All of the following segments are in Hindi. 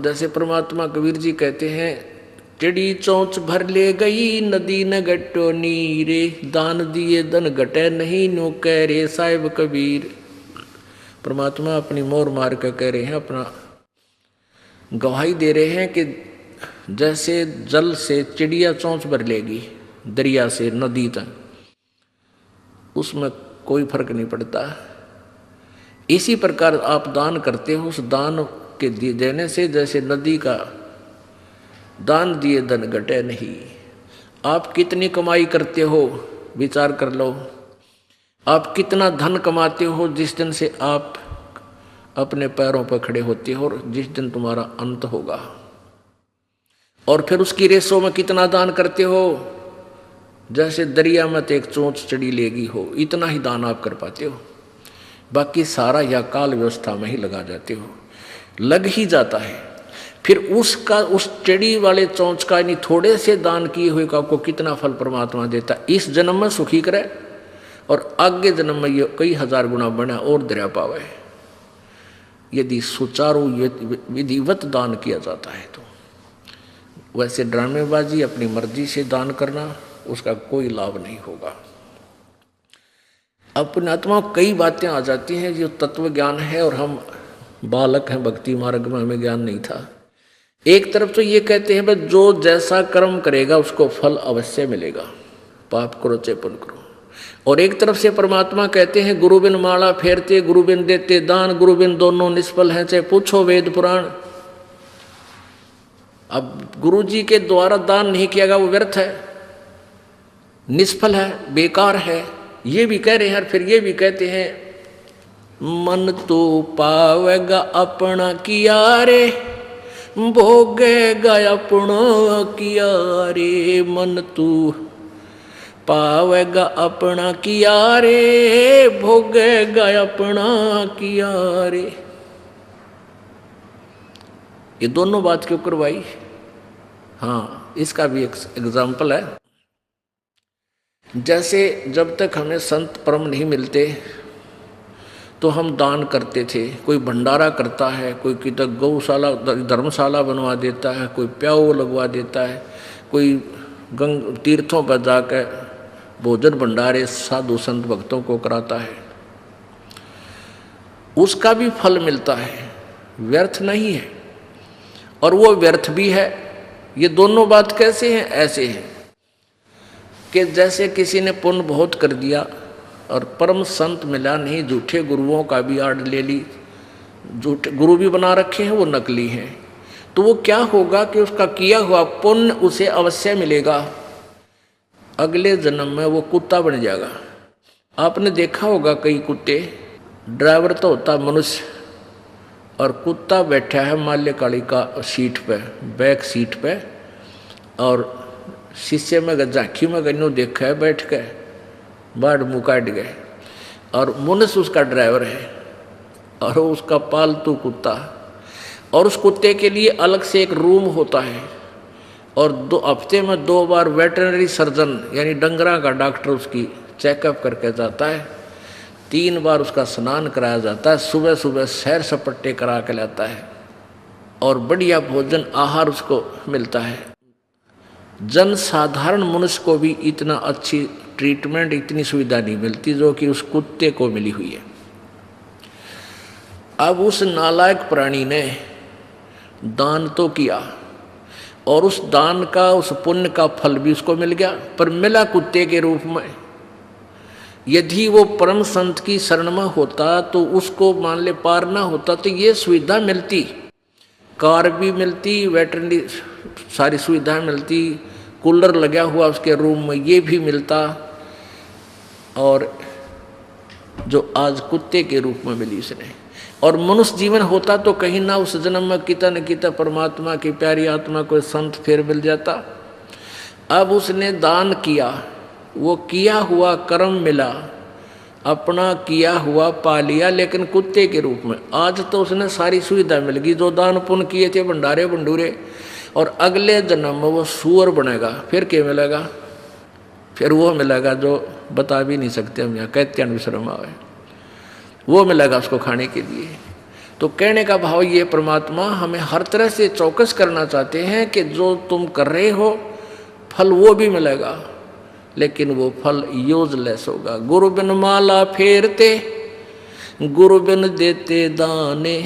जैसे परमात्मा कबीर जी कहते हैं, चिड़ी चोंच भर ले गई नदी न गट्टो नीरे, दान दिए धन घटे नहीं नो कह रे साहिब कबीर। परमात्मा अपनी मोर मार कर कह रहे हैं, अपना गवाही दे रहे हैं कि जैसे जल से चिड़िया चोंच भर लेगी दरिया से नदी तक, उसमें कोई फर्क नहीं पड़ता। इसी प्रकार आप दान करते हो, उस दान के देने से जैसे नदी का दान दिए धन घटे नहीं। आप कितनी कमाई करते हो विचार कर लो। आप कितना धन कमाते हो जिस दिन से आप अपने पैरों पर खड़े होते हो और जिस दिन तुम्हारा अंत होगा। और फिर उसकी रेसों में कितना दान करते हो, जैसे दरिया में तो एक चोंच चिड़ी लेगी हो, इतना ही दान आप कर पाते हो। बाकी सारा या काल व्यवस्था में ही लगा जाते हो, लग ही जाता है। फिर उसका उस चिड़ी वाले चोंच का यानी थोड़े से दान किए हुए का आपको कितना फल परमात्मा देता है। इस जन्म में सुखी करे और आगे जन्म में ये कई हजार गुना बना और दरिया पावे, यदि सुचारू विधिवत दान किया जाता है तो। वैसे ड्रामेबाजी अपनी मर्जी से दान करना, उसका कोई लाभ नहीं होगा। अपने आत्मा कई बातें आ जाती हैं जो तत्व ज्ञान है और हम बालक हैं, भक्ति मार्ग में हमें ज्ञान नहीं था। एक तरफ तो ये कहते हैं बस जो जैसा कर्म करेगा उसको फल अवश्य मिलेगा, पाप करो चाहे पुण्य करो। और एक तरफ से परमात्मा कहते हैं गुरु बिन माला फेरते गुरु बिन देते दान, गुरु बिन दोनों निष्फल हैं चाहे पूछो वेद पुराण। अब गुरु जी के द्वारा दान नहीं किया गया वो व्यर्थ है, निष्फल है, बेकार है, ये भी कह रहे हैं। फिर ये भी कहते हैं मन तो पावेगा अपना किया रे, भोगेगा अपना किया रे। मन तू पावेगा अपना किया रे, भोगेगा अपना किया रे। ये दोनों बात क्यों करवाई? हाँ, इसका भी एक एग्जाम्पल है। जैसे जब तक हमें संत परम नहीं मिलते तो हम दान करते थे। कोई भंडारा करता है, कोई किधर गौशाला धर्मशाला बनवा देता है, कोई प्याऊ लगवा देता है, कोई तीर्थों पर जाकर भोजन भंडारे साधु संत भक्तों को कराता है, उसका भी फल मिलता है, व्यर्थ नहीं है। और वो व्यर्थ भी है। ये दोनों बात कैसे हैं? ऐसे हैं कि जैसे किसी ने पुण्य बहुत कर दिया और परम संत मिला नहीं, झूठे गुरुओं का भी आड़ ले ली, झूठे गुरु भी बना रखे हैं, वो नकली हैं, तो वो क्या होगा कि उसका किया हुआ पुण्य उसे अवश्य मिलेगा। अगले जन्म में वो कुत्ता बन जाएगा। आपने देखा होगा कई कुत्ते, ड्राइवर तो होता मनुष्य और कुत्ता बैठा है माल्यकाली का सीट पे, बैक सीट पे, और शीशे में झांकी में गन्नू देखा है बैठ के, बाढ़ मुँह काट गए, और मनुष्य उसका ड्राइवर है और उसका पालतू कुत्ता। और उस कुत्ते के लिए अलग से एक रूम होता है और 2 हफ्ते में 2 बार वेटरनरी सर्जन यानी डंगरा का डॉक्टर उसकी चेकअप करके जाता है। 3 बार उसका स्नान कराया जाता है, सुबह सुबह सैर सपट्टे करा के लाता है और बढ़िया भोजन आहार उसको मिलता है। जन साधारण मनुष्य को भी इतना अच्छी ट्रीटमेंट, इतनी सुविधा नहीं मिलती जो कि उस कुत्ते को मिली हुई है। अब उस नालायक प्राणी ने दान तो किया और उस दान का, उस पुण्य का फल भी उसको मिल गया, पर मिला कुत्ते के रूप में। यदि वो परम संत की शरण में होता तो उसको मान ले पार ना होता तो ये सुविधा मिलती, कार भी मिलती, वेटरनरी सारी सुविधाएं मिलती, कूलर लगा हुआ उसके रूम में ये भी मिलता, और जो आज कुत्ते के रूप में मिली उसने। और मनुष्य जीवन होता तो कहीं ना उस जन्म में किता न किता परमात्मा की प्यारी आत्मा को संत फिर मिल जाता। अब उसने दान किया, वो किया हुआ कर्म मिला, अपना किया हुआ पा लिया, लेकिन कुत्ते के रूप में। आज तो उसने सारी सुविधा मिल गई जो दान पुण्य किए थे, भंडारे भंडूरे, और अगले जन्म में वो सूअर बनेगा। फिर क्या मिलेगा? फिर वो मिलेगा जो बता भी नहीं सकते हम, यहाँ कहते हैं शर्म आवे, वो मिलेगा उसको खाने के लिए। तो कहने का भाव ये, परमात्मा हमें हर तरह से चौकस करना चाहते हैं कि जो तुम कर रहे हो फल वो भी मिलेगा, लेकिन वो फल यूजलेस होगा। गुरु बिन माला फेरते, गुरु बिन देते दाने,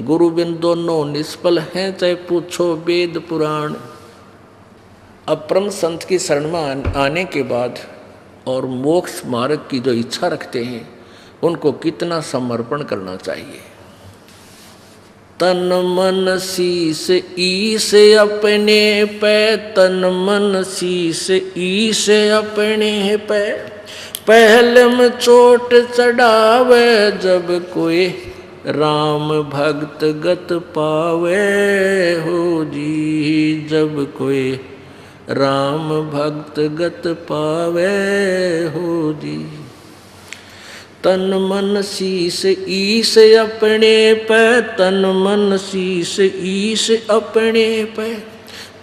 गुरु बिन दोनों निष्फल हैं, चाहे पूछो वेद पुराण। अब परम संत की शरण में आने के बाद और मोक्ष मार्ग की जो इच्छा रखते हैं उनको कितना समर्पण करना चाहिए। तन मन शीस ईश अपने पे, तन मन शीस ईश अपने पे, पहले में चोट चढ़ावे जब कोई राम भक्त गत पावे हो जी, जब कोई राम भक्त गत पावे हो जी। तन मन शीस ईश अपने पे, तन मन शीस ईश अपने पे,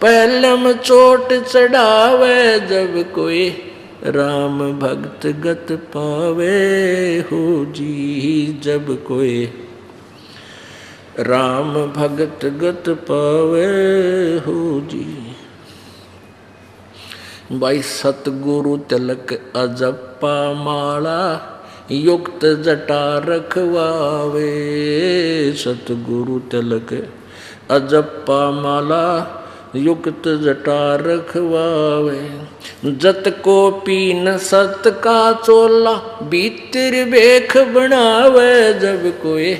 पहले में चोट चढ़ावे जब कोई राम भक्त गत पावे हो जी, जब कोई राम भक्त गत पावे हो जी। भाई सतगुरु तिलक अजप्पा माला, युक्त जटा रखवावे, सतगुरु तिलक अजप्पा माला, युक्त जटा रखवावे। जत को पीन सत का चोला, भीतर बेख बनावे जब कोई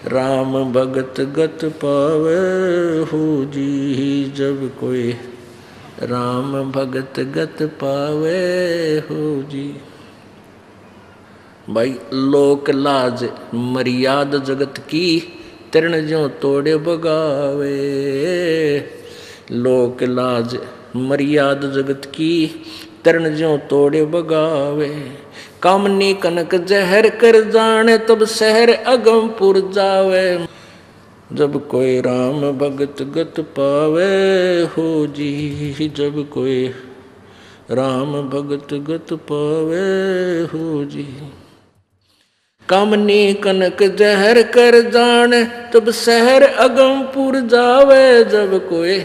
राम भगत गत पावे हो जी, जब कोई राम भगत गत पावे हो जी। भाई लोक लाज मर्याद जगत की, तृण ज्यों तोड़े बगावे, लोक लाज मर्याद जगत की, तृण ज्यों तोड़े बगावे। कामनी कनक जहर कर जाने, तब शहर अगमपुर जावे, जब कोई राम भगत गत पावे हो जी, जब कोई राम भगत गत पावे हो जी। कामनी कनक जहर कर जाने, तब शहर अगमपुर जावे, जब कोई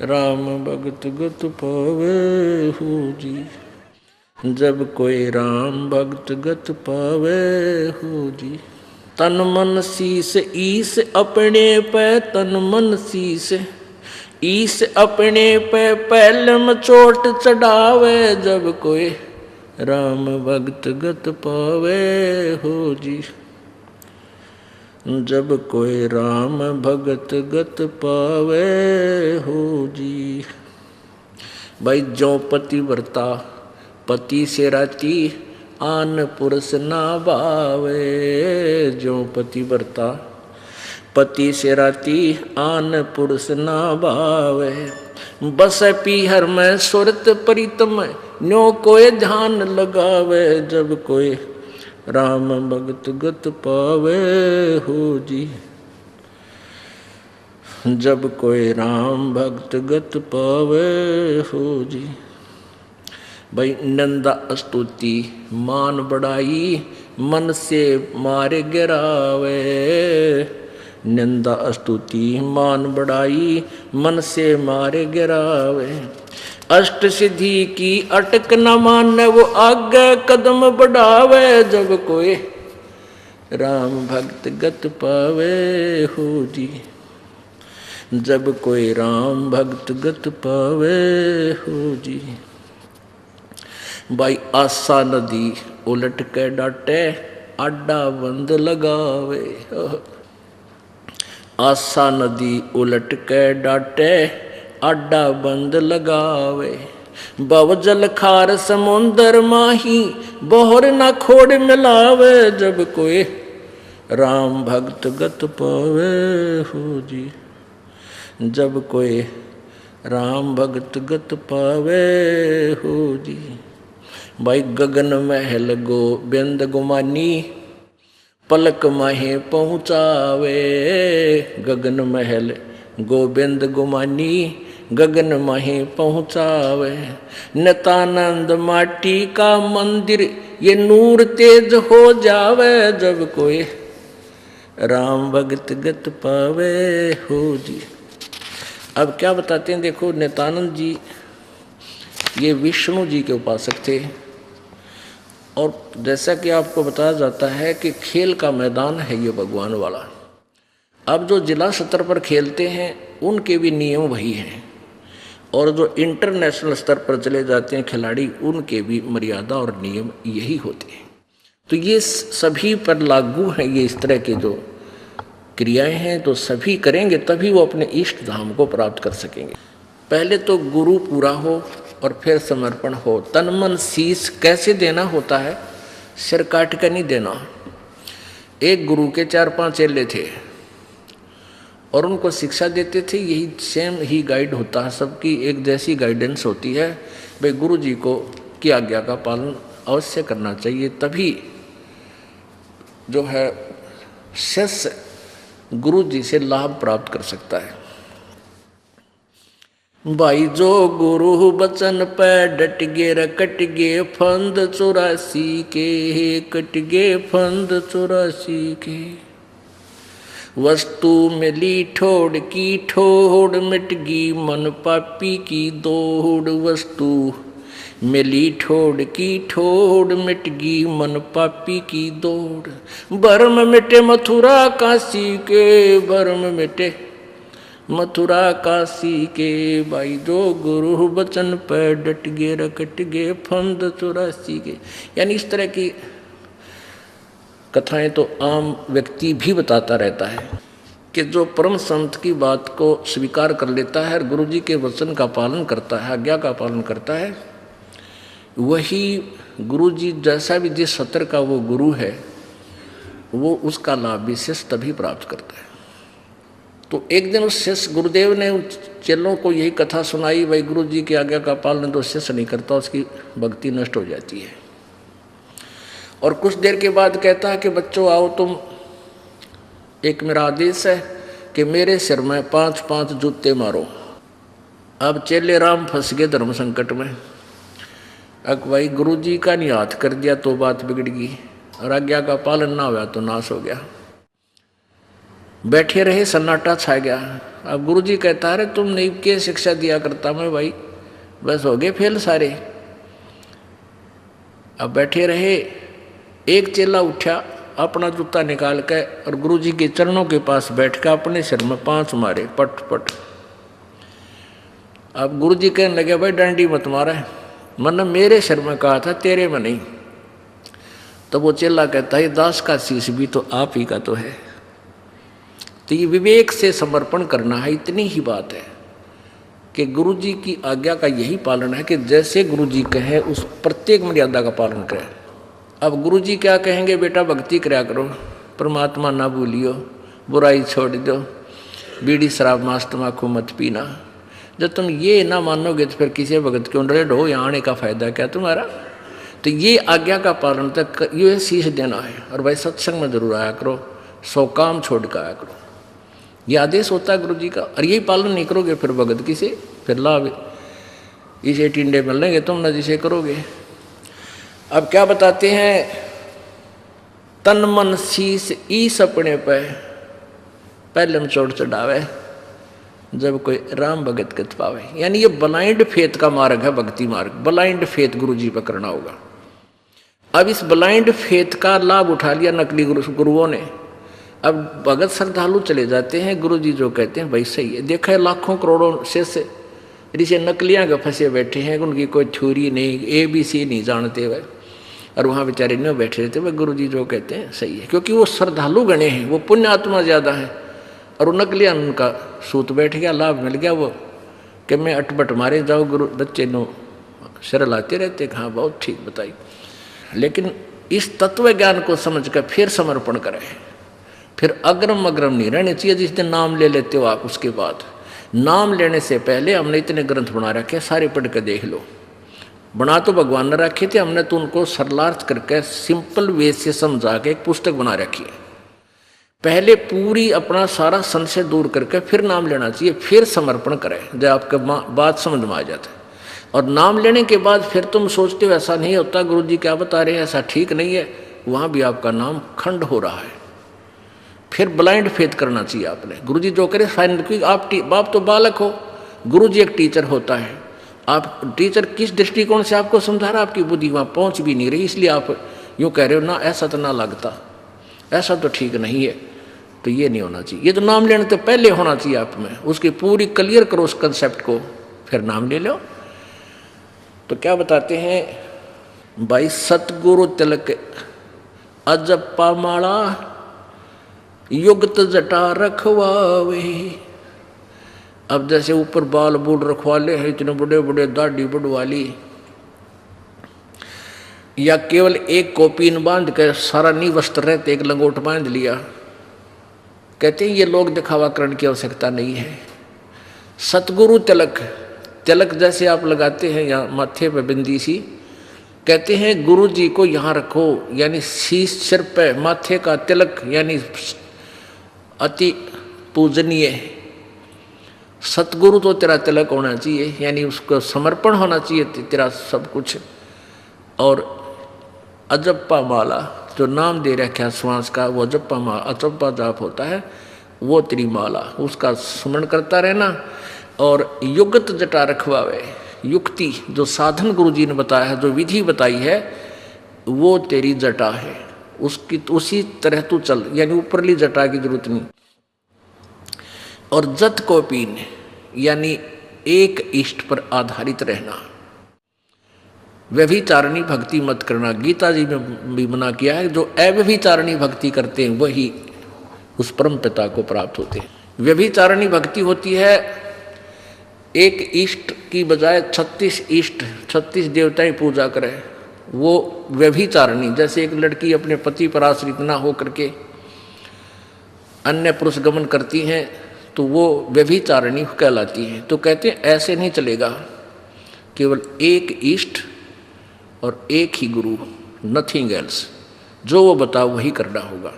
राम भगत गत पावे हो जी, जब कोई राम भक्त गत पावे हो जी। तन मन शीस ईश अपने पे, तन मन शीस ईश अपने पे, पहले में चोट चढ़ावे जब कोई राम भक्त गत पावे हो जी, जब कोई राम भगत गत पावे हो जी। भाई जो पतिव्रता पति से राती, आन पुरुष ना भावे, जो पतिव्रता पति से राती, आन पुरुष ना भावे। बस पीहर में सुरत प्रीतम, न्यो कोई ध्यान लगावे, जब कोई राम भगत गत पावे हो जी, जब कोई राम भक्त गत पावे हो जी। भाई नंदा स्तुति मान बढ़ाई, मन से मारे गिरावे, निंदा स्तुति मान बढ़ाई, मन से मारे गिरावे। अष्ट सिद्धि की अटक न माने, वो आगे कदम बढ़ावे, जब कोई राम भक्त गत पावे हो जी, जब कोई राम भक्त गत पावे हो जी। भाई आशा नदी उलट के डाटे, आडा बंद लगावे, आशा नदी उलट के डाटे, आडा बंद लगावे। बवजल खार समुंदर माही, बोहर ना खोड़ मिलावे, जब कोई राम भक्त गत पावे हो जी, जब कोई राम भक्त गत पावे हो जी। भाई गगन महल गोबिंद गुमानी, पलक माहे पहुँचावे, गगन महल गोबिंद गुमानी, गगन माहे पहुँचावे। नित्यानंद माटी का मंदिर, ये नूर तेज हो जावे, जब कोई राम भगत गत पावे हो जी। अब क्या बताते हैं, देखो नित्यानंद जी ये विष्णु जी के उपासक थे, और जैसा कि आपको बताया जाता है कि खेल का मैदान है ये भगवान वाला। अब जो जिला स्तर पर खेलते हैं उनके भी नियम वही हैं, और जो इंटरनेशनल स्तर पर चले जाते हैं खिलाड़ी उनके भी मर्यादा और नियम यही होते हैं। तो ये सभी पर लागू हैं, ये इस तरह के जो क्रियाएं हैं तो सभी करेंगे तभी वो अपने इष्ट धाम को प्राप्त कर सकेंगे। पहले तो गुरु पूरा हो और फिर समर्पण हो। तन मन शीश कैसे देना होता है, सिर काट कर नहीं देना। एक गुरु के 4-5 चेले थे और उनको शिक्षा देते थे, यही सेम ही गाइड होता है, सबकी एक जैसी गाइडेंस होती है। भाई गुरु जी को की आज्ञा का पालन अवश्य करना चाहिए, तभी जो है शिष्य गुरु जी से लाभ प्राप्त कर सकता है। भाई जो गुरु बचन पे डट गे कट गे फंद 84 के, कट गे फंद 84 के। वस्तु मिली ठोड़ की ठोड़, मिट गई मन पापी की दौड़। वस्तु मिली ठोड़ की ठोड़, मिट गई मन पापी की दौड़। भरम मिटे मथुरा काशी के, भरम मिटे मथुरा काशी के। भाई जो गुरु बचन पर डट गे रकट गे फंद 84 के। यानी इस तरह की कथाएं तो आम व्यक्ति भी बताता रहता है कि जो परम संत की बात को स्वीकार कर लेता है और गुरु जी के वचन का पालन करता है, आज्ञा का पालन करता है, वही गुरु जी जैसा भी जिस सत्र का वो गुरु है वो उसका लाभ भी शिष्य तभी प्राप्त करता है। तो एक दिन उस शिष्य गुरुदेव ने उन चेलों को यही कथा सुनाई, भाई गुरु जी की आज्ञा का पालन तो शिष्य नहीं करता, उसकी भक्ति नष्ट हो जाती है। और कुछ देर के बाद कहता है कि बच्चों आओ, तुम एक मेरा आदेश है कि मेरे सिर में 5-5 जूते मारो। अब चेले राम फंस गए धर्म संकट में। अब भाई गुरु जी का नहीं हाथ कर दिया तो बात बिगड़ गई, और आज्ञा का पालन ना हुआ तो नाश हो गया। बैठे रहे, सन्नाटा छा गया। अब गुरु जी कहता है तुम नहीं क्या शिक्षा दिया करता मैं, भाई बस हो गए फेल सारे। अब बैठे रहे, एक चेला उठा अपना जूता निकाल के और गुरु जी के चरणों के पास बैठ कर अपने सिर में 5 मारे, पट पट। अब गुरु जी कहने लगे भाई डंडी मत मारा, मन मेरे सिर में कहा था तेरे में नहीं। तो वो चेला कहता है दास का शीश भी तो आप ही का तो है। तो ये विवेक से समर्पण करना है, इतनी ही बात है कि गुरु जी की आज्ञा का यही पालन है कि जैसे गुरु जी कहें उस प्रत्येक मर्यादा का पालन करें। अब गुरु जी क्या कहेंगे, बेटा भक्ति कराया करो, परमात्मा ना भूलियो, बुराई छोड़ दो, बीड़ी शराब मांस तम्बाकू मत पीना। जब तुम ये ना मानोगे तो फिर किसी भगत क्यों डरे हो, यहाँ आने का फायदा क्या तुम्हारा। तो ये आज्ञा का पालन तक ये शीश देना है। और भाई सत्संग में जरूर आया करो, 100 काम छोड़ कर आया करो, ये आदेश होता है गुरु जी का। और यही पालन नहीं करोगे फिर भगत किसे, फिर लाभ इसे टिंडे मिलेंगे तुम न जिसे करोगे। अब क्या बताते हैं, तन मन शीश ईस अपने पे पहले में चोट चढ़ावे, जब कोई राम भगत गत पावे। यानी ये ब्लाइंड फेथ का मार्ग है, भक्ति मार्ग। ब्लाइंड फेथ गुरु जी पर करना होगा। अब इस ब्लाइंड फेथ का लाभ उठा लिया नकली गुरुओं ने। अब भगत श्रद्धालु चले जाते हैं, गुरु जी जो कहते हैं भाई सही है। देखा है लाखों करोड़ों शिष्य ऋषि नकलियाँ के फंसे बैठे हैं, उनकी कोई थ्योरी नहीं, ABC नहीं जानते हुए, और वहाँ बेचारे नहीं बैठे रहते। वह गुरु जी जो कहते हैं सही है, क्योंकि वो श्रद्धालु गणे हैं, वो पुण्य आत्मा ज़्यादा है। और वो नकलियाँ उनका सूत बैठ गया, लाभ मिल गया वो कि मैं अटपट मारे जाओ, गुरु बच्चे नो सिर लाते रहते। हाँ बहुत ठीक बताई, लेकिन इस तत्व ज्ञान को समझ कर फिर समर्पण करें। फिर अग्रम अग्रम नहीं रहने चाहिए। जिस दिन नाम ले लेते हो आप, उसके बाद नाम लेने से पहले हमने इतने ग्रंथ बना रखे, सारे पढ़ कर देख लो। बना तो भगवान ने रखे थे, हमने तो उनको सरलार्थ करके सिंपल वे से समझा के एक पुस्तक बना रखी है। पहले पूरी अपना सारा संशय दूर करके फिर नाम लेना चाहिए, फिर समर्पण करें जब आपका बात समझ में आ जाता है। और नाम लेने के बाद फिर तुम सोचते हो ऐसा नहीं होता, गुरु जी क्या बता रहे हैं ऐसा ठीक नहीं है, वहाँ भी आपका नाम खंड हो रहा है। फिर ब्लाइंड फेथ करना चाहिए आपने। गुरुजी जो करे फाइनल, क्योंकि आप तो बालक हो, गुरुजी एक टीचर होता है। आप टीचर किस दृष्टिकोण से आपको समझा रहा, आपकी बुद्धि वहाँ पहुँच भी नहीं रही, इसलिए आप यूँ कह रहे हो ना ऐसा तो ना लगता, ऐसा तो ठीक नहीं है। तो ये नहीं होना चाहिए। ये तो नाम लेने तो पहले होना चाहिए आप में, उसकी पूरी क्लियर करो उस कंसेप्ट को, फिर नाम ले लो। तो क्या बताते हैं भाई, सतगुरु तिलक अजप्पा माला युक्त जटा रखवावे। अब जैसे ऊपर बाल बूढ़ रखवाले हैं, इतने बड़े बड़े दाढ़ी बढ़वाली, या केवल एक कोपीन बांध कर सारा नी वस्त्र रहते एक लंगोट बांध लिया, कहते हैं ये लोग दिखावा करने की आवश्यकता नहीं है। सतगुरु तिलक, तिलक जैसे आप लगाते हैं यहाँ माथे पे बिंदी सी, कहते हैं गुरु जी को यहाँ रखो, यानी शीश सिर पे माथे का तिलक, यानी अति पूजनीय। सतगुरु तो तेरा तिलक होना चाहिए, यानी उसको समर्पण होना चाहिए तेरा सब कुछ। और अजप्पा माला जो नाम दे रखा श्वास का, वो अजप्पा माला, अजप्पा जाप होता है, वो तेरी माला, उसका स्मरण करता रहना। और युक्त जटा रखवावे, युक्ति जो साधन गुरु जी ने बताया है, जो विधि बताई है, वो तेरी जटा है, उसकी उसी तरह तू चल, यानी ऊपरली जटा की जरूरत नहीं। और जत को पीन, यानी एक इष्ट पर आधारित रहना। व्यभिचारिणी भक्ति मत करना, गीता जी में भी मना किया है। जो अव्यभिचारिणी भक्ति करते हैं वही उस परम पिता को प्राप्त होते हैं। व्यभिचारिणी भक्ति होती है एक इष्ट की बजाय 36 इष्ट, 36 देवताएं पूजा करे, वो व्यभिचारिणी। जैसे एक लड़की अपने पति पर आश्रित ना हो करके अन्य पुरुष गमन करती हैं, तो वो व्यभिचारिणी कहलाती है। तो कहते हैं ऐसे नहीं चलेगा, केवल एक इष्ट और एक ही गुरु, नथिंग एल्स, जो वो बताओ वही करना होगा।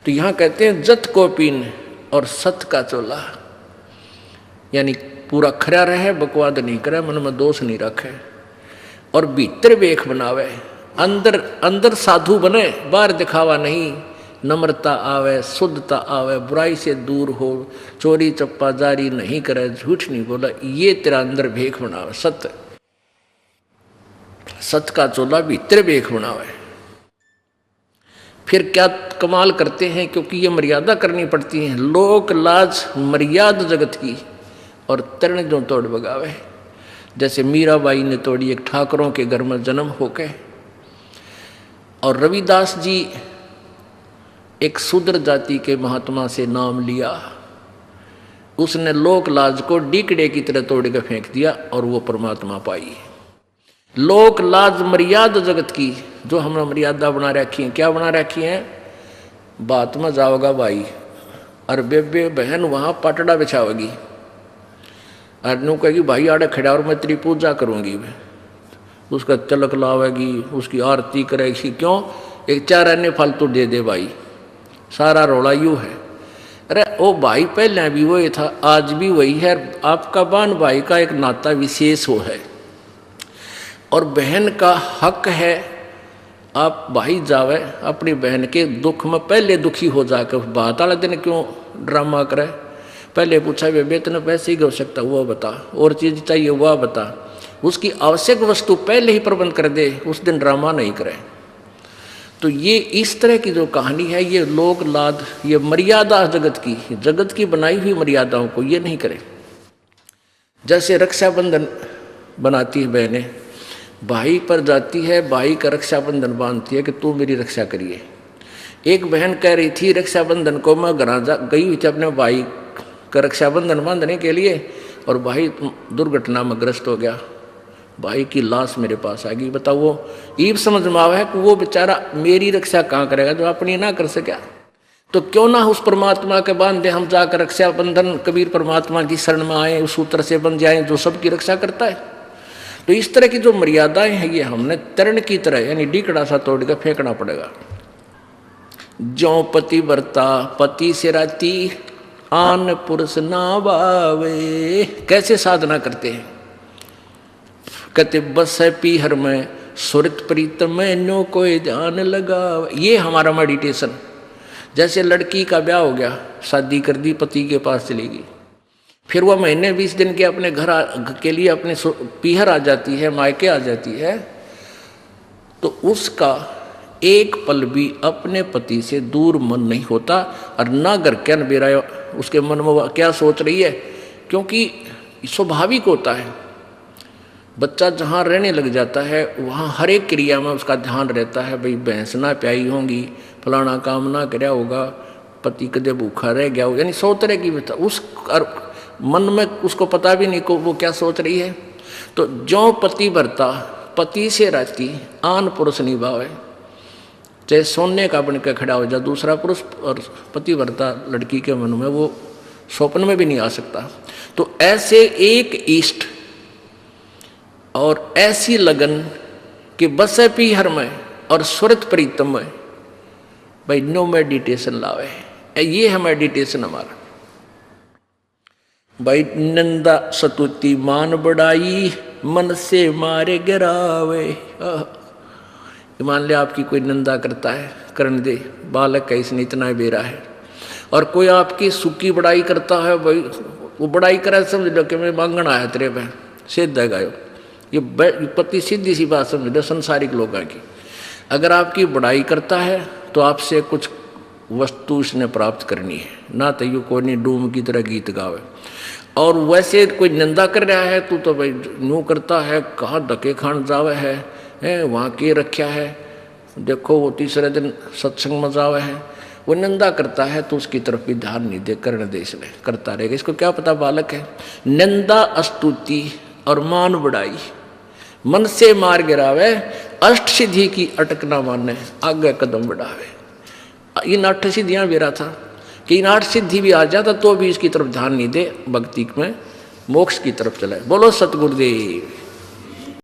तो यहाँ कहते हैं जत को पीन और सत का चोला, यानी पूरा खरा रहे, बकवाद नहीं करे, मन में दोष नहीं रखे, और भीतर वेख बनावे, अंदर अंदर साधु बने, बाहर दिखावा नहीं, नम्रता आवे, शुद्धता आवे, बुराई से दूर हो, चोरी चप्पा जारी नहीं करे, झूठ नहीं बोला, ये तेरा अंदर भेख बनावे। सत्य, सत का चोला भीतर भेख बनावे। फिर क्या कमाल करते हैं, क्योंकि ये मर्यादा करनी पड़ती है, लोक लाज मर्यादा जगत की, और तरण जो तोड़ बगावे। जैसे मीराबाई ने तोड़ी एक ठाकरों के घर में जन्म होके, और रविदास जी एक शूद्र जाति के महात्मा से नाम लिया, उसने लोक लाज को डीकड़े की तरह तोड़ के फेंक दिया और वो परमात्मा पाई। लोक लाज मर्यादा जगत की, जो हमने मर्यादा बना रखी है, क्या बना रखी है, बात में जाओगा भाई, और बेबे बहन वहाँ पटड़ा बिछाओगी, और नू कहेगी भाई आड़े खड़ा और मैं तेरी पूजा करूँगी, उसका तिलक लावेगी, उसकी आरती करेगी। क्यों? एक 4 अन्य फालतू दे दे भाई, सारा रोला यूँ है। अरे ओ भाई पहले भी वही था, आज भी वही है। आपका बहन भाई का एक नाता विशेष हो है, और बहन का हक है आप भाई जावे अपनी बहन के दुख में पहले दुखी हो जाकर, बात वाले दिन क्यों ड्रामा करे। पहले पूछा बेबे तेने पैसे ही हो सकता वो बता, और चीज़ चाहिए वह बता, उसकी आवश्यक वस्तु पहले ही प्रबंध कर दे, उस दिन ड्रामा नहीं करे। तो ये इस तरह की जो कहानी है, ये लोक लाद, ये मर्यादा जगत की बनाई हुई मर्यादाओं को ये नहीं करे। जैसे रक्षाबंधन बनाती है बहनें, भाई पर जाती है, भाई का रक्षाबंधन बांधती है कि तू मेरी रक्षा करिए। एक बहन कह रही थी रक्षाबंधन को मैं घर गई हुई थी अपने भाई का रक्षाबंधन बांधने के लिए, और भाई दुर्घटना में ग्रस्त हो गया, भाई की लाश मेरे पास आ गई। बताओ वो ईब समझ में आवा है कि वो बेचारा मेरी रक्षा कहाँ करेगा जो अपनी ना कर सके। तो क्यों ना उस परमात्मा के बांधे हम जाकर रक्षाबंधन कबीर परमात्मा की शरण में आए, उस सूत्र से बन जाए जो सबकी रक्षा करता है। तो इस तरह की जो मर्यादाएं हैं ये हमने तरण की तरह यानी डीकड़ा सा तोड़ कर फेंकना पड़ेगा। ज्यों पति बरता पति से राती आन पुरुष ना बावे। कैसे साधना करते हैं, कहते बस है पीहर में सुरत प्रीत में नो कोई ध्यान लगा। ये हमारा मेडिटेशन। जैसे लड़की का ब्याह हो गया, शादी कर दी, पति के पास चली गई, फिर वह महीने 20 दिन के अपने घर के लिए अपने पीहर आ जाती है, मायके आ जाती है, तो उसका एक पल भी अपने पति से दूर मन नहीं होता। और ना घर क्या बेरा उसके मन में क्या सोच रही है, क्योंकि स्वाभाविक होता है। बच्चा जहाँ रहने लग जाता है वहाँ हर एक क्रिया में उसका ध्यान रहता है, भाई भैंस ना प्याई होंगी, फलाना काम ना कराया होगा, पति कदे भूखा रह गया हो, यानी 100 तरह की उस मन में उसको पता भी नहीं को वो क्या सोच रही है। तो जो पति भरता पति से रहती आन पुरुष निभावे, चाहे सोने का बन के खड़ा हो जाए दूसरा पुरुष, और पति भरता लड़की के मन में वो स्वप्न में भी नहीं आ सकता। तो ऐसे एक इष्ट और ऐसी लगन कि बसे पीहर में और सुरत प्रीतम में, भाई नो मेडिटेशन लावे, ये है मेडिटेशन हमारा। भाई नंदा सतुति मान बढ़ाई, मन से मारे गिरावे। मान लिया आपकी कोई निंदा करता है, करने दे, बालक है इसने इतना बेरा है। और कोई आपकी सुखी बड़ाई करता है, भाई वो बड़ाई करे समझ लो कि मैं मांगण आया तेरे पे, सिद्ध है गायो, ये पति सीधी सी बात समझ लो संसारिक लोगों की। अगर आपकी बड़ाई करता है तो आपसे कुछ वस्तु इसने प्राप्त करनी है, ना तो यू कोई नहीं डूम की तरह गीत गावे। और वैसे कोई निंदा कर रहा है तो भाई यूँ करता है, कहाँ धके खान जावे है वहाँ के रखा है, देखो वो तीसरे दिन सत्संग में जावे है। वो निंदा करता है तो उसकी तरफ भी ध्यान नहीं दे, करने दे, इसलिए करता रहेगा। इसको क्या पता बालक है। निंदा स्तुति और मान बढ़ाई, मन से मार गिरावे, अष्ट सिद्धि की अटक ना माने, आगे कदम बढ़ावे। इन 8 सिद्धियां बेरा था कि इन 8 सिद्धि भी आ जाता तो भी इसकी तरफ ध्यान नहीं दे, भक्ति में मोक्ष की तरफ चले। बोलो सतगुरुदेव।